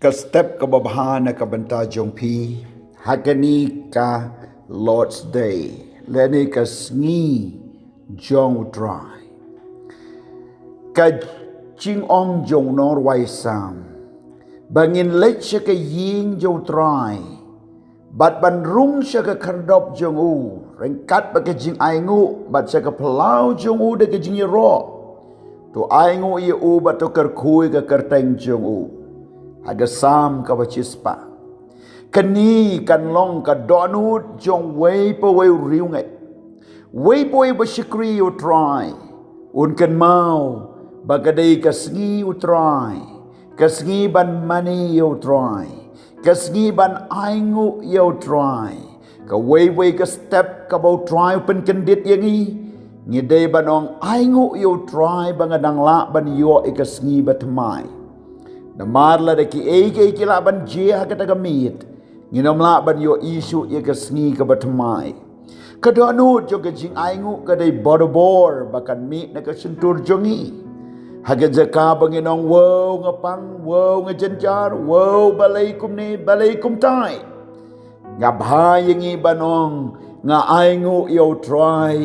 ka step ka babhana ka banta jong pi hakani ka Lord's Day leni ka sngi jong U Trai ka ching ong jong nor wai sam bangin leit sya ka ïing jong U Trai bat ban rung sya ka kardop jong u rengkat ba ka jing ïing bat sya ka pelau jong u de ka jing ro tu ïing ye u bat to kar khui ka karteng jong u aga sam ka ba chispa kani kan long ka donut jong wei po wei riu ngai wei po ba shikri U Trai un kan mau bagadai ka sngi U Trai ka sngi ban mani U Trai ka sngi ban ïing U Trai ka wei ka step ka ba try pen kendit yangi ngi dei banong ïing U Trai bangadang la ban yo ka sngi batmai na marla de ki eke la ban je ha ka ta mit nginom la ban yo isu ye ka sngi ka batmai ka do nu jo ka jing ïing ka dei bodobor bakan mi na ka sentur jongi haga jaka banginong wow ngapang wow ngajanjar wow balai kumni balai kumtai ngabha yangi banong nga ïing U Trai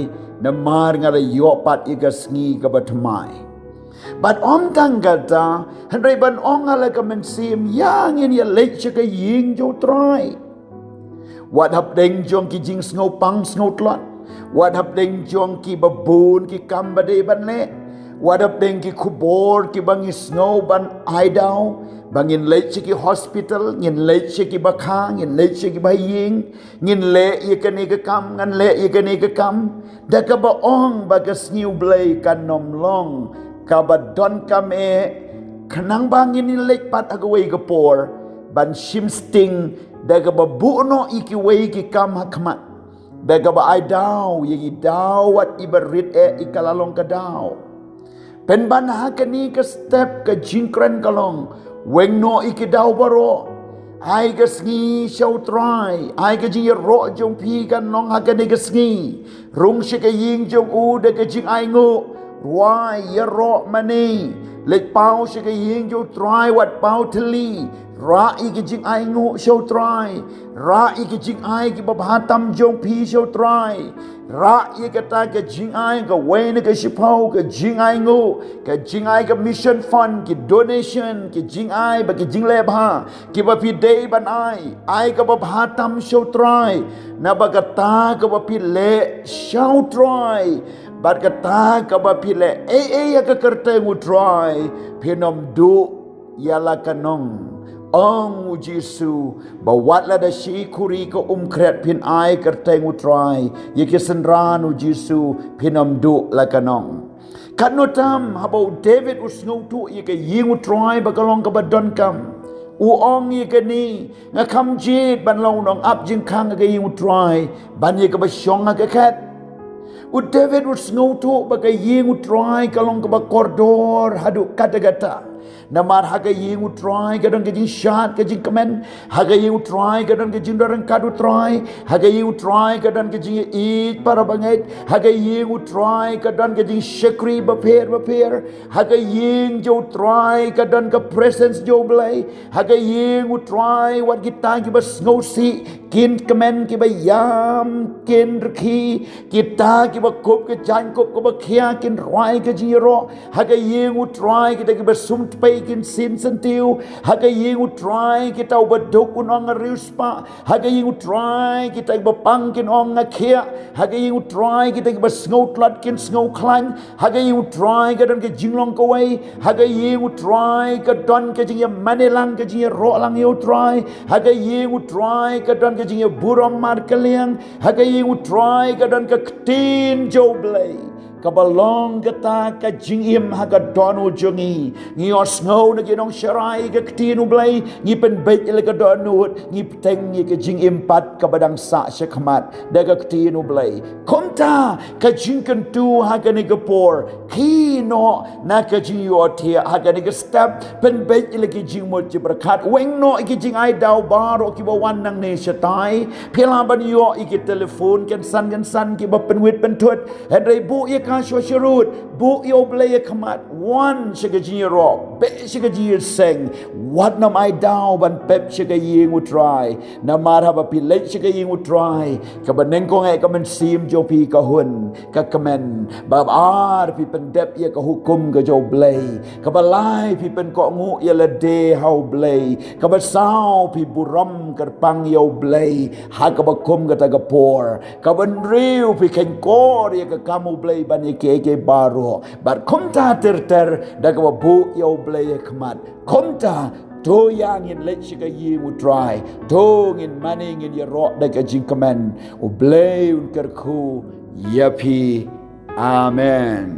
na mar nga la yo pat iga sngi ka batmai but om tangata handai ban ong ala ka mensim yang in ya leit ka ïing U Trai wat hap deng jong ki jing sngo pang sngo tlot wat hap deng jong ki babun ki kambade ban le wadap deng ki kubor ki bangi snow ban aidau bangin leit ki hospital ngin leit ki bakha ngin leit ki baying ngin le ye kani ka kam ngan le ye kani ka kam da ka ba ong ba ka sniu blay kan nom long ka ba don kam e kanang bangin ni leit pat agaway ka por ban shim sting da ka ba buno iki way ki kam hakmat da ka ba aidau ye daw wat ibarit e ikalalong ka daw pen ban hakani ka step ka jingkran kalong weng no ikidaw baro ai ka sngi shau try ai ka jing ro jong pi kan nong hakani ka sngi rung shi ka ïing jong u de ka jing ïing ruai ya ro mani lek pau shi ka ïing jong try wat pau thli ra i ka jing ïing shau try ra i ka jing ai ki babhatam jong pi shau try ra i ka ta ka jing ai ka wen ka shipau ka jing ïing ka jing ai ka mission fund ki donation ki jing ai ba ki jing le ba ki ba pi day ban ai ka ba bhatam shau try na ba ka ta ka ba pi le shau try bat ka ta ka ba pi le ya ka karte U Trai phinom du yala kanong ong Jesu bawat la da shi kuri ko kret pin ai kerteng U Trai ye kisenran Jesu pinom du la kanong kanotam habau David usngu tu ye ka ïing U Trai bakalong ka badon kam u ong ye ka ni nga kam jit ban long nong ap jing khang ka ïing U Trai ban ye ka ba shong ka khat u David usngu tu ba ka ïing U Trai kalong ka ba kordor hadu kata namar haga ïing U Trai kadang ka jing shat ka jing kamen haga ïing U Trai kadang ka jing darang kadu try haga ïing U Trai kadang ka jing eat para banget haga ïing U Trai kadang ka jing shakri baper haga ïing Jo Trai kadang ka presence jo blay haga ïing U Trai wat kita ki bas ngosi kin kamen ki ba yam kin rki kita ki ba kop ka jan kop ka ba khia kin roi ka jing ro haga ïing U Trai kita ki ba sum kin sin sentiu haga ïing U Trai kita ubaduk unong riuspa haga ïing U Trai kita bapang kin ong akhia haga ïing U Trai kita basngau tlat kin sngo klan haga ïing U Trai kadon ke jinglong kawai haga ïing U Trai kadon ke jing manelang ke jing ro lang U Trai haga ïing U Trai kadon ke jing burom mar kaliang haga ïing U Trai kadon ke tin joblay kabalong kata ka jing im haga donu jongi ngi osngau na ginong sharai ka ktinu blay ngi pen bait ile ka donut ngi teng ngi ka jing impat ka badang sa shakmat da ka ktinu blay komta ka jing kan tu haga ni ka por kino na ka jing yo tia haga ni ka step pen bait ile ki jing mo ji berkat weng no ki jing ai dau baro ki ba wan nang ne shatai phela ban yo ki telefon kan san ki ba pen wit pen tut hen rai bu ka shwa shurut bu yo blay kamat one shagajin rock be shiga ji seng what nam I down ban pep shiga ïing U Trai na ma ha ba pi leit shiga ïing U Trai ka ban neng ko ngai ka man sim jo pi ka hun ka kamen ba ar pi pen dep ye ka hukum ka jo blay ka ba lai pi pen ko ngu ye la de how blay ka ba sao pi buram ka pang yo blay ha ka ba kum ka ta ka por ka ban riu pi ken ko ye ka kamu blay ban ye ke baro bar kum ta ter da ka ba bu yo blay ye kmat kum ta to yang in leit shiga ïing U Trai to in maning in ye ro da ka jing kamen u blay un ker ku ya pi amen.